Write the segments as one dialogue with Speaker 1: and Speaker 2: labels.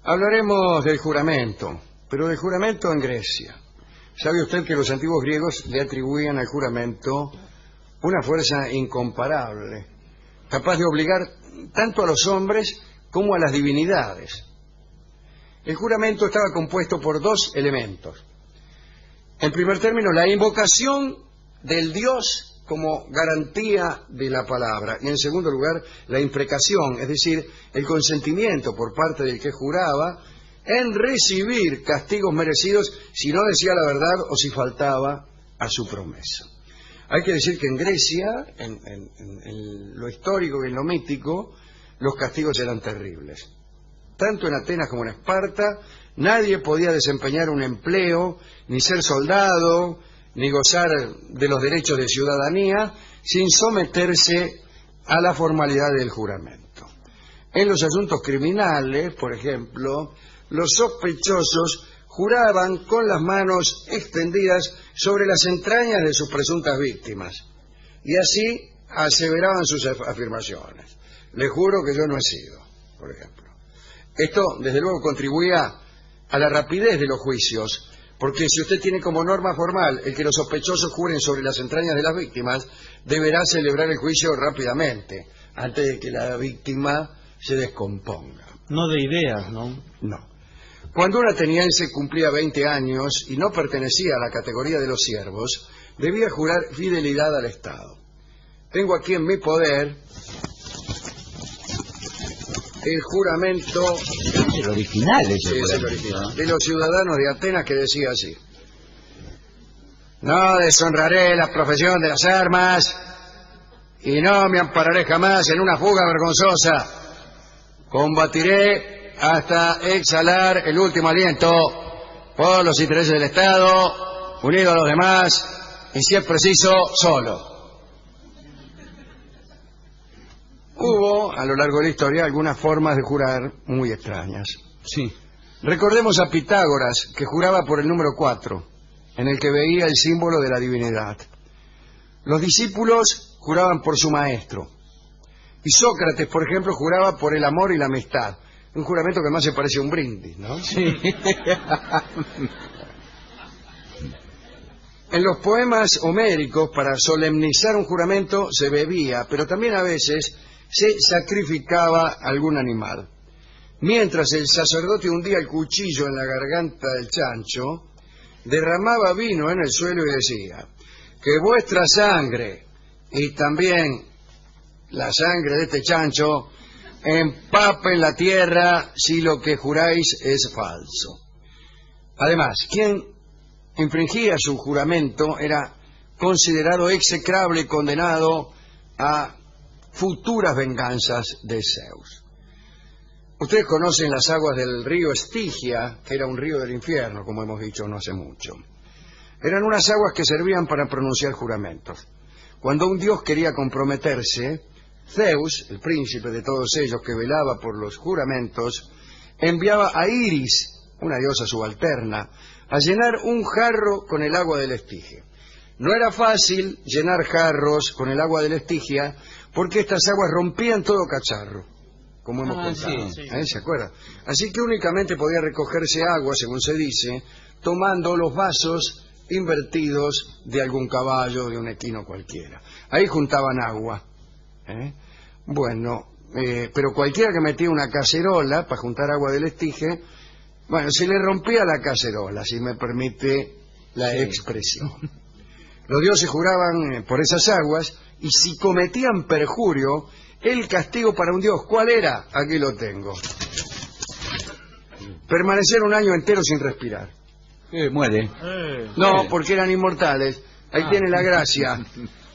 Speaker 1: Hablaremos del juramento, pero del juramento en Grecia. ¿Sabe usted que los antiguos griegos le atribuían al juramento una fuerza incomparable, capaz de obligar tanto a los hombres como a las divinidades? El juramento estaba compuesto por dos elementos. En primer término, la invocación del Dios como garantía de la palabra, y en segundo lugar, la imprecación, es decir, el consentimiento por parte del que juraba en recibir castigos merecidos si no decía la verdad o si faltaba a su promesa. Hay que decir que en Grecia, en lo histórico y en lo mítico, los castigos eran terribles. Tanto en Atenas como en Esparta, nadie podía desempeñar un empleo, ni ser soldado, ni gozar de los derechos de ciudadanía, sin someterse a la formalidad del juramento. En los asuntos criminales, por ejemplo, los sospechosos juraban con las manos extendidas sobre las entrañas de sus presuntas víctimas, y así aseveraban sus afirmaciones. Le juro que yo no he sido, por ejemplo. Esto, desde luego, contribuía a la rapidez de los juicios, porque si usted tiene como norma formal el que los sospechosos juren sobre las entrañas de las víctimas, deberá celebrar el juicio rápidamente, antes de que la víctima se descomponga.
Speaker 2: No de ideas, ¿no?
Speaker 1: No. Cuando un ateniense cumplía 20 años y no pertenecía a la categoría de los siervos, debía jurar fidelidad al Estado. Tengo aquí en mi poder el juramento
Speaker 3: el original,
Speaker 1: sí, es el original, de los ciudadanos de Atenas, que decía así: no deshonraré la profesión de las armas y no me ampararé jamás en una fuga vergonzosa. Combatiré hasta exhalar el último aliento por los intereses del Estado, unido a los demás y, si es preciso, solo. Hubo, a lo largo de la historia, algunas formas de jurar muy extrañas.
Speaker 2: Sí.
Speaker 1: Recordemos a Pitágoras, que juraba por el número 4, en el que veía el símbolo de la divinidad. Los discípulos juraban por su maestro. Y Sócrates, por ejemplo, juraba por el amor y la amistad. Un juramento que más se parece a un brindis, ¿no?
Speaker 2: Sí.
Speaker 1: En los poemas homéricos, para solemnizar un juramento, se bebía, pero también a veces se sacrificaba algún animal. Mientras el sacerdote hundía el cuchillo en la garganta del chancho, derramaba vino en el suelo y decía: que vuestra sangre y también la sangre de este chancho empapen la tierra si lo que juráis es falso. Además, quien infringía su juramento era considerado execrable y condenado a futuras venganzas de Zeus. Ustedes conocen las aguas del río Estigia, que era un río del infierno, como hemos dicho no hace mucho. Eran unas aguas que servían para pronunciar juramentos. Cuando un dios quería comprometerse, Zeus, el príncipe de todos ellos que velaba por los juramentos, enviaba a Iris, una diosa subalterna, a llenar un jarro con el agua del Estigia. No era fácil llenar jarros con el agua del Estigia, porque estas aguas rompían todo cacharro, como hemos contado.
Speaker 2: Sí.
Speaker 1: ¿Se acuerda? Así que únicamente podía recogerse agua, según se dice, tomando los vasos invertidos de algún caballo, de un equino cualquiera. Ahí juntaban agua. Bueno, pero cualquiera que metía una cacerola para juntar agua del Estigia, bueno, se le rompía la cacerola, si me permite la expresión. Los dioses juraban por esas aguas, y si cometían perjurio, el castigo para un dios, ¿cuál era? Aquí lo tengo: permanecer un año entero sin respirar.
Speaker 3: Muere.
Speaker 1: No, porque eran inmortales. Ahí tiene la gracia.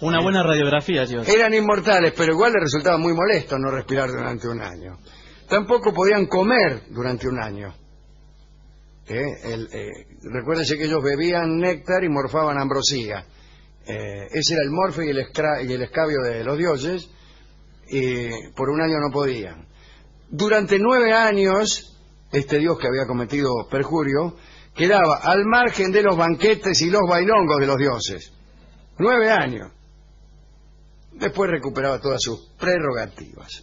Speaker 2: Una buena radiografía, Dios.
Speaker 1: Eran inmortales, pero igual les resultaba muy molesto no respirar durante un año. Tampoco podían comer durante un año. Recuérdense que ellos bebían néctar y morfaban ambrosía. Ese era el morfe y el escabio de los dioses, y por un año no podían. Durante 9 años, este dios que había cometido perjurio quedaba al margen de los banquetes y los bailongos de los dioses. 9 años. Después recuperaba todas sus prerrogativas.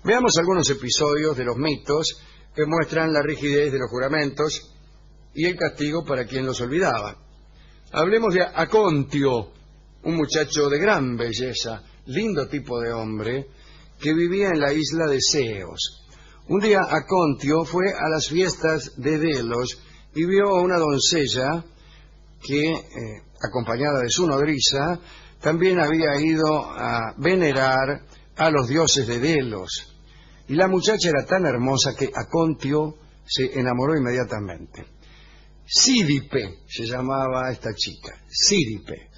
Speaker 1: Veamos algunos episodios de los mitos que muestran la rigidez de los juramentos y el castigo para quien los olvidaba. Hablemos de Acontio, un muchacho de gran belleza, lindo tipo de hombre, que vivía en la isla de Ceos. Un día Acontio fue a las fiestas de Delos y vio a una doncella que, acompañada de su nodriza, también había ido a venerar a los dioses de Delos. Y la muchacha era tan hermosa que Acontio se enamoró inmediatamente. Sídipe se llamaba esta chica, Sídipe.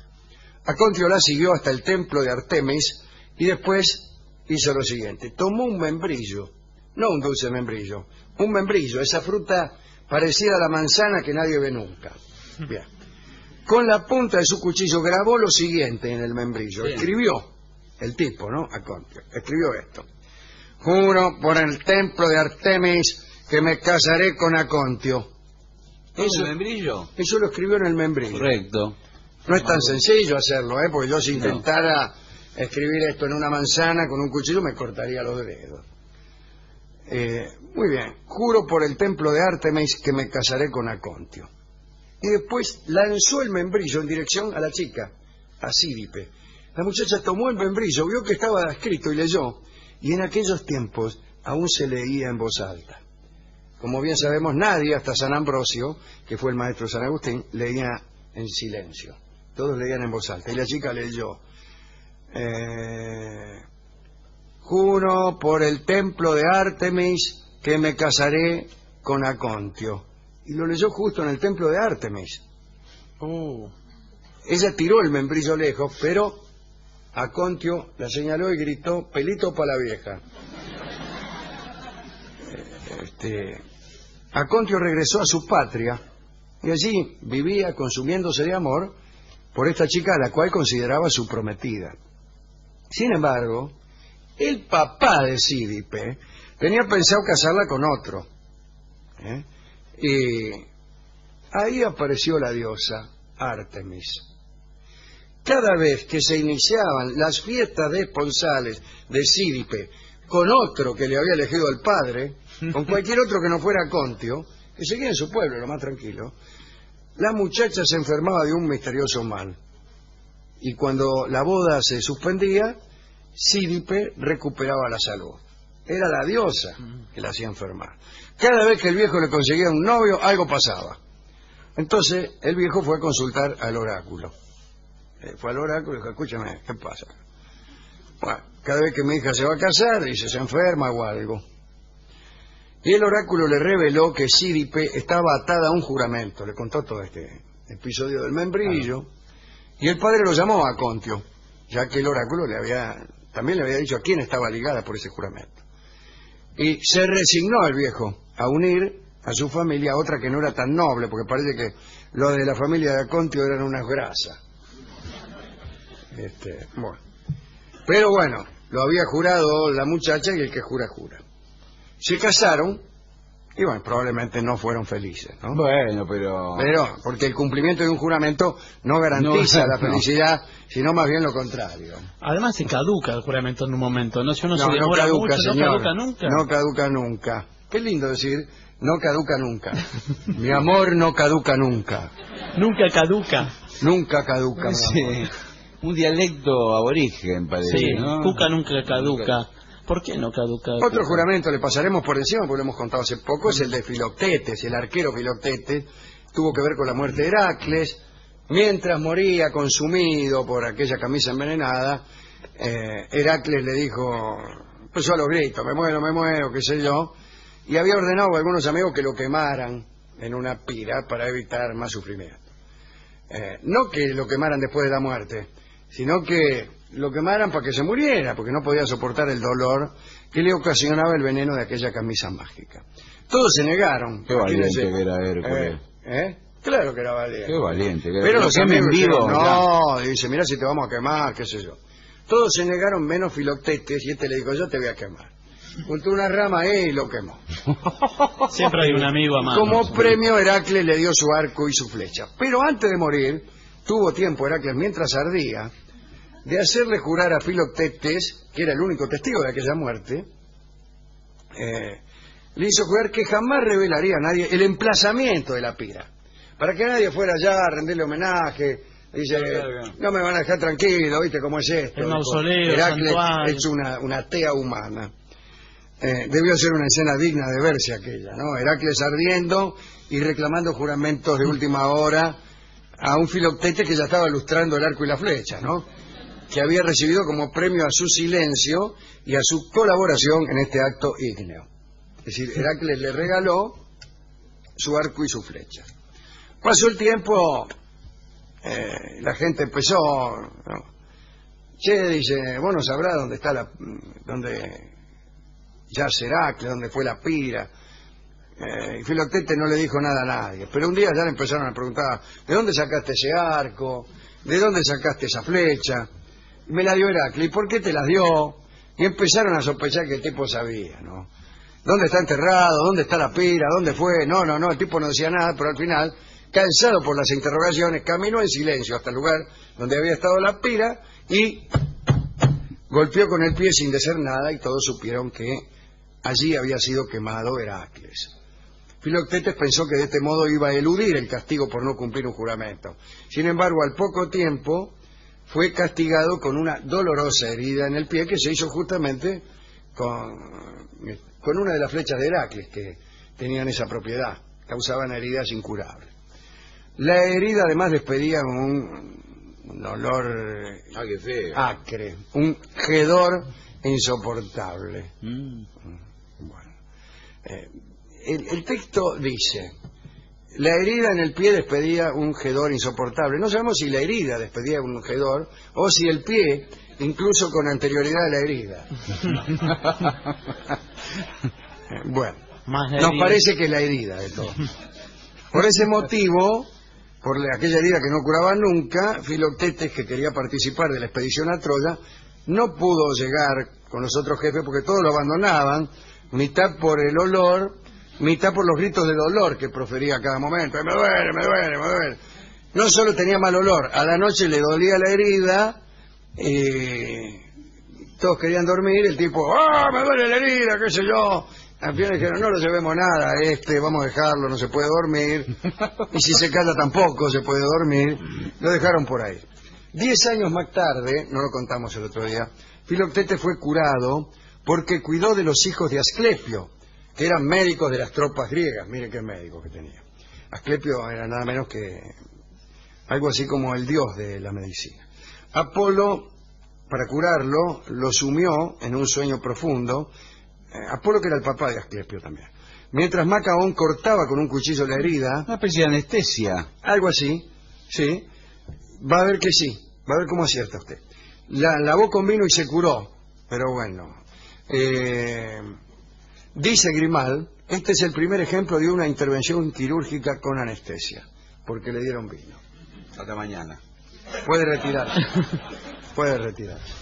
Speaker 1: Acontio la siguió hasta el templo de Artemis y después hizo lo siguiente. Tomó un membrillo, no un dulce membrillo, un membrillo, esa fruta parecida a la manzana que nadie ve nunca. Bien. Con la punta de su cuchillo grabó lo siguiente en el membrillo. Sí. Escribió, el tipo, ¿no? Acontio, escribió esto. Juro por el templo de Artemis que me casaré con Acontio.
Speaker 3: ¿Eso el membrillo?
Speaker 1: Eso lo escribió en el membrillo.
Speaker 3: Correcto.
Speaker 1: No es tan sencillo hacerlo, porque yo si intentara escribir esto en una manzana con un cuchillo me cortaría los dedos. Muy bien. Juro por el templo de Artemis que me casaré con Acontio. Y después lanzó el membrillo en dirección a la chica, a Sídipe. La muchacha tomó el membrillo, vio que estaba escrito y leyó. Y en aquellos tiempos aún se leía en voz alta. Como bien sabemos, nadie, hasta San Ambrosio, que fue el maestro de San Agustín, leía en silencio. Todos leían en voz alta. Y la chica leyó. Juro por el templo de Artemis que me casaré con Acontio. Y lo leyó justo en el templo de Artemis. Ella tiró el membrillo lejos, pero Acontio la señaló y gritó, pelito para la vieja. Acontio regresó a su patria y allí vivía consumiéndose de amor por esta chica a la cual consideraba su prometida. Sin embargo, el papá de Sídipe tenía pensado casarla con otro. Y ahí apareció la diosa Artemis. Cada vez que se iniciaban las fiestas esponsales de Sídipe con otro que le había elegido el padre, con cualquier otro que no fuera Acontio, que seguía en su pueblo, lo más tranquilo, la muchacha se enfermaba de un misterioso mal. Y cuando la boda se suspendía, Sídipe recuperaba la salud. Era la diosa que la hacía enfermar. Cada vez que el viejo le conseguía un novio, algo pasaba. Entonces, el viejo fue a consultar al oráculo. Fue al oráculo y dijo, escúchame, ¿qué pasa? Bueno, cada vez que mi hija se va a casar, dice, se enferma o algo. Y el oráculo le reveló que Sídipe estaba atada a un juramento. Le contó todo este episodio del membrillo. Y el padre lo llamó a Acontio, ya que el oráculo también le había dicho a quién estaba ligada por ese juramento. Y se resignó el viejo a unir a su familia a otra que no era tan noble, porque parece que los de la familia de Acontio eran unas grasas. Bueno. Pero bueno, lo había jurado la muchacha y el que jura, jura. Se casaron y bueno, probablemente no fueron felices, ¿no?
Speaker 3: Bueno, pero
Speaker 1: porque el cumplimiento de un juramento no garantiza la felicidad, sino más bien lo contrario.
Speaker 2: Además se caduca el juramento en un momento, ¿no? Si uno se
Speaker 1: No
Speaker 2: demora
Speaker 1: caduca,
Speaker 2: mucho,
Speaker 1: señor.
Speaker 2: no caduca nunca.
Speaker 1: No caduca nunca. Qué lindo decir, no caduca nunca. Mi amor no caduca nunca.
Speaker 2: Nunca caduca.
Speaker 1: Nunca caduca, mi amor.
Speaker 3: Un dialecto aborigen, parece,
Speaker 2: Sí,
Speaker 3: ¿no?
Speaker 2: Cuca nunca caduca. ¿Por qué no caduca?
Speaker 1: Otro juramento le pasaremos por encima, porque lo hemos contado hace poco, es el de Filoctetes. El arquero Filoctetes tuvo que ver con la muerte de Heracles. Mientras moría consumido por aquella camisa envenenada, Heracles le dijo, empezó a los gritos, me muero, qué sé yo, y había ordenado a algunos amigos que lo quemaran en una pira para evitar más sufrimiento. No que lo quemaran después de la muerte, sino que lo quemaran para que se muriera, porque no podía soportar el dolor que le ocasionaba el veneno de aquella camisa mágica. Todos se negaron.
Speaker 3: Qué valiente que era Hércules.
Speaker 1: Claro que era valiente.
Speaker 3: Qué valiente que era.
Speaker 1: Pero los amigos
Speaker 3: en vivo.
Speaker 1: dijeron, no, dice, mirá si te vamos a quemar, qué sé yo. Todos se negaron menos Filoctetes y le dijo, yo te voy a quemar. Juntó una rama y lo quemó.
Speaker 2: Siempre hay un amigo a mano.
Speaker 1: Como premio, Heracles le dio su arco y su flecha. Pero antes de morir, tuvo tiempo Heracles, mientras ardía, de hacerle jurar a Filoctetes, que era el único testigo de aquella muerte, le hizo jurar que jamás revelaría a nadie el emplazamiento de la pira, para que nadie fuera allá a rendirle homenaje. Dice, no me van a dejar tranquilo, ¿viste cómo es esto?
Speaker 2: El mausoleo,
Speaker 1: Heracles
Speaker 2: santuario.
Speaker 1: hecho una tea humana. Debió ser una escena digna de verse aquella, ¿no? Heracles ardiendo y reclamando juramentos de última hora a un Filoctetes que ya estaba lustrando el arco y la flecha, ¿no? Que había recibido como premio a su silencio y a su colaboración en este acto ígneo. Es decir, Heracles le regaló su arco y su flecha. Pasó el tiempo, la gente empezó, ¿no? Che, dice, vos no sabrás dónde está dónde yace Heracles, dónde fue la pira. Y Filoctetes no le dijo nada a nadie, pero un día ya le empezaron a preguntar, ¿de dónde sacaste ese arco? ¿De dónde sacaste esa flecha? Y me la dio Heracles, ¿y por qué te la dio? Y empezaron a sospechar que el tipo sabía, ¿no? ¿Dónde está enterrado? ¿Dónde está la pira? ¿Dónde fue? No, el tipo no decía nada, pero al final, cansado por las interrogaciones, caminó en silencio hasta el lugar donde había estado la pira y golpeó con el pie sin decir nada y todos supieron que allí había sido quemado Heracles. Filoctetes pensó que de este modo iba a eludir el castigo por no cumplir un juramento. Sin embargo, al poco tiempo fue castigado con una dolorosa herida en el pie que se hizo justamente con una de las flechas de Heracles que tenían esa propiedad, causaban heridas incurables. La herida además despedía un olor
Speaker 3: qué feo.
Speaker 1: acre, un hedor insoportable. Bueno, el texto dice, la herida en el pie despedía un hedor insoportable. No sabemos si la herida despedía un hedor o si el pie, incluso con anterioridad a la herida. Bueno, nos parece que la herida de todo. Por ese motivo, por aquella herida que no curaba nunca, Filoctetes, que quería participar de la expedición a Troya, no pudo llegar con los otros jefes porque todos lo abandonaban, mitad por el olor, mitad por los gritos de dolor que profería a cada momento. Me duele, me duele, me duele. No solo tenía mal olor, a la noche le dolía la herida, todos querían dormir, el tipo, me duele la herida, qué sé yo. Al final dijeron, no lo llevemos nada, vamos a dejarlo, no se puede dormir, y si se calla tampoco se puede dormir. Lo dejaron por ahí. 10 años más tarde, no lo contamos el otro día, Filoctetes fue curado porque cuidó de los hijos de Asclepio, que eran médicos de las tropas griegas. Miren qué médicos que tenía. Asclepio era nada menos que algo así como el dios de la medicina. Apolo, para curarlo, lo sumió en un sueño profundo. Apolo, que era el papá de Asclepio también. Mientras Macaón cortaba con un cuchillo la herida.
Speaker 3: Una especie de anestesia.
Speaker 1: Algo así, sí. Va a ver que sí, va a ver cómo acierta usted. La lavó con vino y se curó, pero bueno. Dice Grimal, este es el primer ejemplo de una intervención quirúrgica con anestesia, porque le dieron vino.
Speaker 3: Hasta mañana.
Speaker 1: Puede retirarse. Puede retirarse.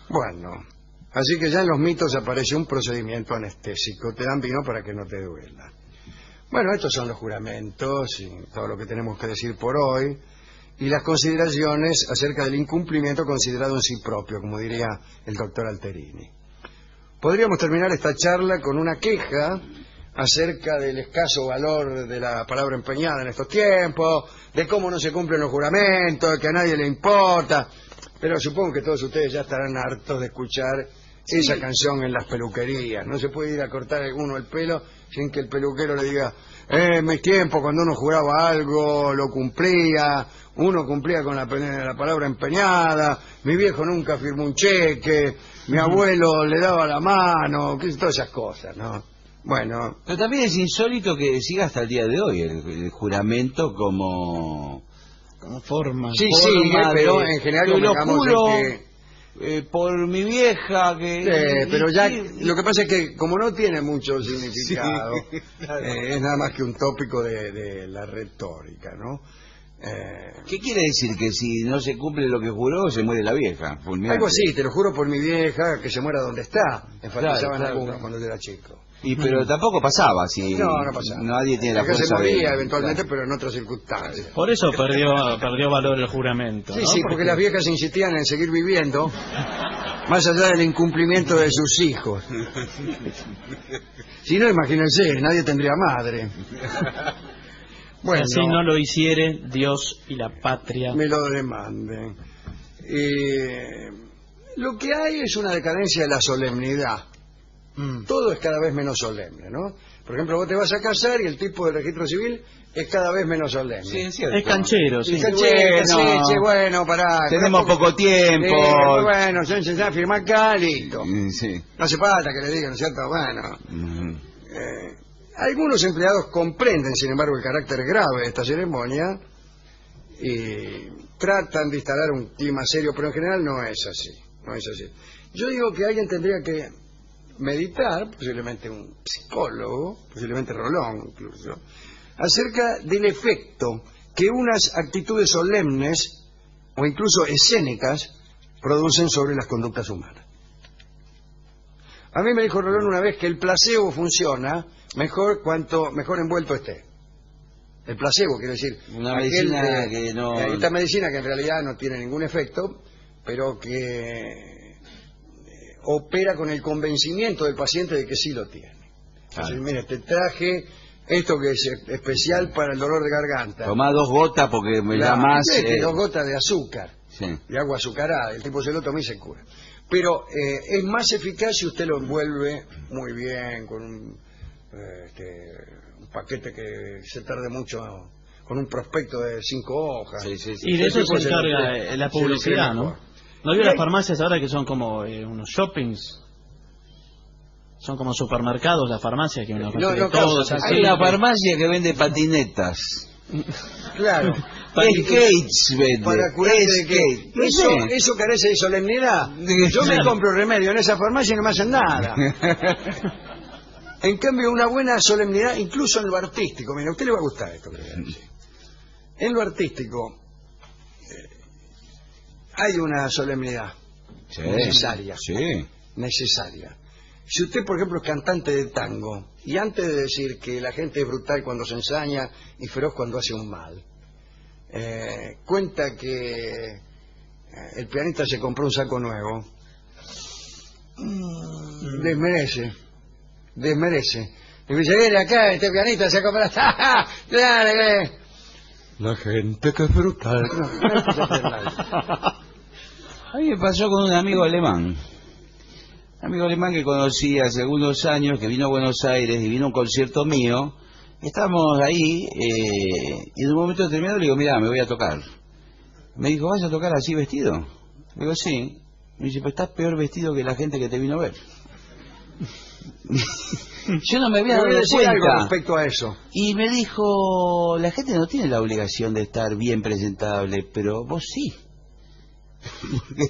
Speaker 1: Bueno, así que ya en los mitos aparece un procedimiento anestésico. Te dan vino para que no te duela. Bueno, estos son los juramentos y todo lo que tenemos que decir por hoy. Y las consideraciones acerca del incumplimiento considerado en sí propio, como diría el doctor Alterini. Podríamos terminar esta charla con una queja acerca del escaso valor de la palabra empeñada en estos tiempos, de cómo no se cumplen los juramentos, que a nadie le importa. Pero supongo que todos ustedes ya estarán hartos de escuchar esa canción en las peluquerías. No se puede ir a cortar alguno el pelo sin que el peluquero le diga, en mis tiempos cuando uno juraba algo, lo cumplía, uno cumplía con la palabra empeñada, mi viejo nunca firmó un cheque, mi abuelo le daba la mano, todas esas cosas, ¿no? Bueno.
Speaker 3: Pero también es insólito que siga hasta el día de hoy el juramento como
Speaker 2: forma.
Speaker 1: Sí, sigue, pero en general convengamos en que...
Speaker 3: por mi vieja que...
Speaker 1: pero ya lo que pasa es que como no tiene mucho significado, es nada más que un tópico de la retórica, ¿no?
Speaker 3: ¿Qué quiere decir? ¿Que si no se cumple lo que juró, se muere la vieja? Fulminante.
Speaker 1: Algo así, te lo juro por mi vieja, que se muera donde está. Enfatizaban
Speaker 3: Claro,
Speaker 1: algunos
Speaker 3: claro.
Speaker 1: cuando yo era chico.
Speaker 3: Pero tampoco pasaba, si
Speaker 1: No pasaba.
Speaker 3: nadie tiene la
Speaker 1: Acá se
Speaker 3: fuerza
Speaker 1: moría
Speaker 3: de...
Speaker 1: eventualmente, pero en otras circunstancias.
Speaker 2: Por eso perdió valor el juramento.
Speaker 1: Sí,
Speaker 2: ¿no?
Speaker 1: sí, porque las viejas insistían en seguir viviendo más allá del incumplimiento de sus hijos. Si no, imagínense, nadie tendría madre. Bueno,
Speaker 2: Si así no lo hiciere, Dios y la patria.
Speaker 1: me lo demanden. Lo que hay es una decadencia de la solemnidad. Todo es cada vez menos solemne, ¿no? Por ejemplo, vos te vas a casar y el tipo del registro civil es cada vez menos solemne.
Speaker 3: Sí, es cierto.
Speaker 2: Es canchero, sí.
Speaker 1: Sí, canchero, bueno, pará.
Speaker 3: Tenemos poco tiempo.
Speaker 1: Bueno, se firma acá, listo.
Speaker 3: Sí.
Speaker 1: No hace falta que le digan, ¿no es cierto? Bueno.
Speaker 3: Ujú.
Speaker 1: Algunos empleados comprenden, sin embargo, el carácter grave de esta ceremonia y tratan de instalar un clima serio, pero en general no es así. No es así. Yo digo que alguien tendría que meditar, posiblemente un psicólogo, posiblemente Rolón incluso, acerca del efecto que unas actitudes solemnes o incluso escénicas producen sobre las conductas humanas. A mí me dijo Rolón una vez que el placebo funciona mejor cuanto mejor envuelto esté. El placebo quiere decir
Speaker 3: Una medicina que no...
Speaker 1: esta medicina que en realidad no tiene ningún efecto, pero que opera con el convencimiento del paciente de que sí lo tiene. Entonces, mire, te traje esto que es especial para el dolor de garganta.
Speaker 3: Tomá 2 gotas porque me da más...
Speaker 1: 2 gotas de azúcar,
Speaker 3: Sí.
Speaker 1: de agua azucarada. El tipo se lo toma y se cura. Pero es más eficaz si usted lo envuelve muy bien con un paquete que se tarde mucho, con un prospecto de 5 hojas.
Speaker 3: Sí, sí, sí.
Speaker 2: Y de eso se
Speaker 1: tipo
Speaker 2: encarga la publicidad,
Speaker 1: se lo
Speaker 2: ¿no?
Speaker 1: cree
Speaker 2: ¿No vio las farmacias ahora que son como unos shoppings? Son como supermercados las farmacias que uno
Speaker 1: no,
Speaker 2: todos
Speaker 1: claro,
Speaker 2: así.
Speaker 3: Hay una farmacia que vende patinetas.
Speaker 1: Claro.
Speaker 3: Skates vende.
Speaker 1: Para curarse de que
Speaker 3: Skates. No sé.
Speaker 1: eso carece de solemnidad. Yo me compro remedio en esa farmacia y no me hacen nada. En cambio, una buena solemnidad, incluso en lo artístico. Mira, a usted le va a gustar esto que le voy a decir. En lo artístico hay una solemnidad
Speaker 3: Sí.
Speaker 1: necesaria.
Speaker 3: Sí.
Speaker 1: Necesaria. Si usted, por ejemplo, es cantante de tango, y antes de decir que la gente es brutal cuando se ensaña y feroz cuando hace un mal, cuenta que el pianista se compró un saco nuevo, desmerece. Y dice, viene acá, este pianista se compró... La gente que es brutal.
Speaker 3: A mí me pasó con un amigo alemán. Un amigo alemán que conocí hace algunos años, que vino a Buenos Aires y vino a un concierto mío. Estábamos ahí y en un momento determinado le digo, mira, me voy a tocar. Me dijo, ¿vas a tocar así vestido? Le digo, sí. Me dice, pues estás peor vestido que la gente que te vino a ver. Yo no me había dado
Speaker 1: decir algo
Speaker 3: cuenta.
Speaker 1: respecto a eso.
Speaker 3: Y me dijo, la gente no tiene la obligación de estar bien presentable, pero vos sí. Porque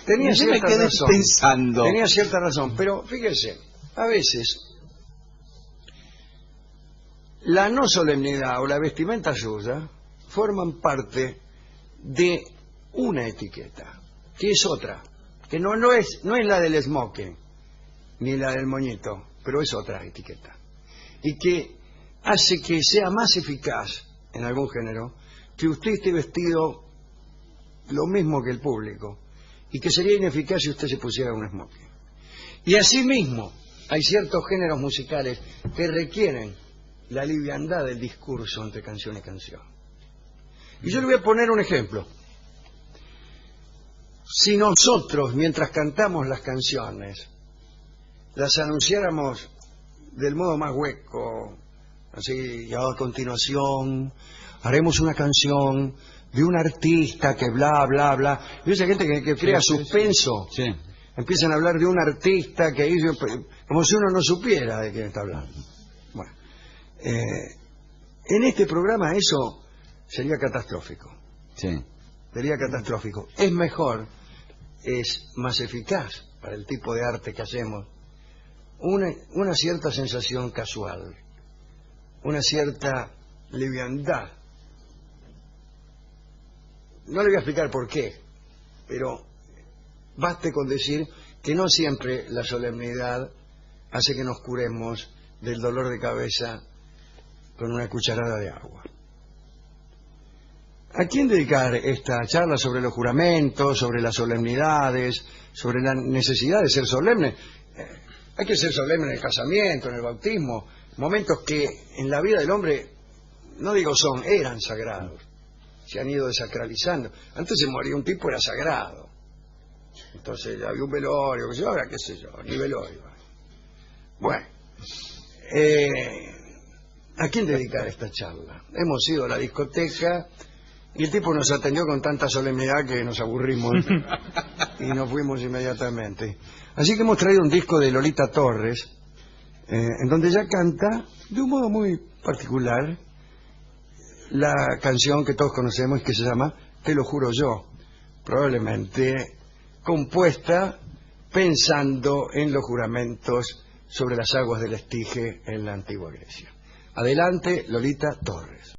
Speaker 1: Tenía
Speaker 3: yo me
Speaker 1: cierta
Speaker 3: quedé
Speaker 1: razón.
Speaker 3: pensando.
Speaker 1: Tenía cierta razón, pero fíjese, a veces la no solemnidad o la vestimenta suya forman parte de una etiqueta, que es otra, que no es la del smoking ni la del moñito, pero es otra etiqueta, y que hace que sea más eficaz en algún género que usted esté vestido lo mismo que el público, y que sería ineficaz si usted se pusiera un smoking. Y asimismo, hay ciertos géneros musicales que requieren la liviandad del discurso entre canción y canción. Y yo le voy a poner un ejemplo. Si nosotros, mientras cantamos las canciones, las anunciáramos del modo más hueco, así, y a continuación haremos una canción de un artista que bla, bla, bla. Y esa gente que crea suspenso,
Speaker 3: Sí.
Speaker 1: empiezan a hablar de un artista que hizo, como si uno no supiera de quién está hablando. Bueno, en este programa eso sería catastrófico.
Speaker 3: Sí.
Speaker 1: Sería catastrófico. Es mejor, es más eficaz para el tipo de arte que hacemos, una cierta sensación casual, una cierta liviandad, No le voy a explicar por qué, pero baste con decir que no siempre la solemnidad hace que nos curemos del dolor de cabeza con una cucharada de agua. ¿A quién dedicar esta charla sobre los juramentos, sobre las solemnidades, sobre la necesidad de ser solemne? Hay que ser solemne en el casamiento, en el bautismo, momentos que en la vida del hombre, no digo eran sagrados, se han ido desacralizando. Antes se moría un tipo, era sagrado. Entonces había un velorio, que ahora qué sé yo, ni velorio. Bueno, ¿a quién dedicar esta charla? Hemos ido a la discoteca y el tipo nos atendió con tanta solemnidad que nos aburrimos y nos fuimos inmediatamente. Así que hemos traído un disco de Lolita Torres, en donde ella canta de un modo muy particular la canción que todos conocemos y que se llama Te lo juro yo, probablemente compuesta pensando en los juramentos sobre las aguas del Estige en la antigua Grecia. Adelante, Lolita Torres.